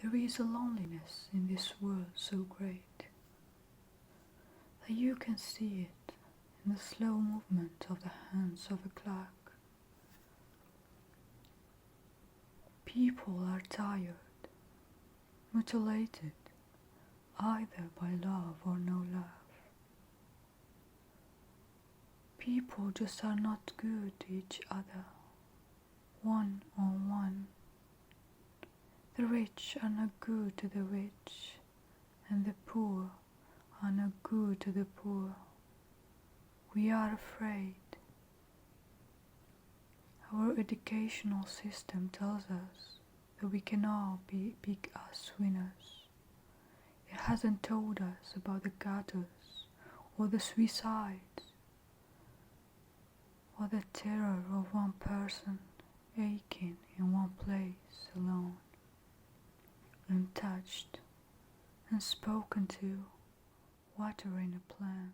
There is a loneliness in this world so great that you can see it in the slow movement of the hands of a clock. People are tired, mutilated, either by love or no love. People just are not good to each other, one on one. The rich are not good to the rich, and the poor are not good to the poor. We are afraid. Our educational system tells us that we can all be big-ass winners. It hasn't told us about the gutters or the suicides or the terror of one person aching in one place alone, untouched, unspoken to, watering a plant.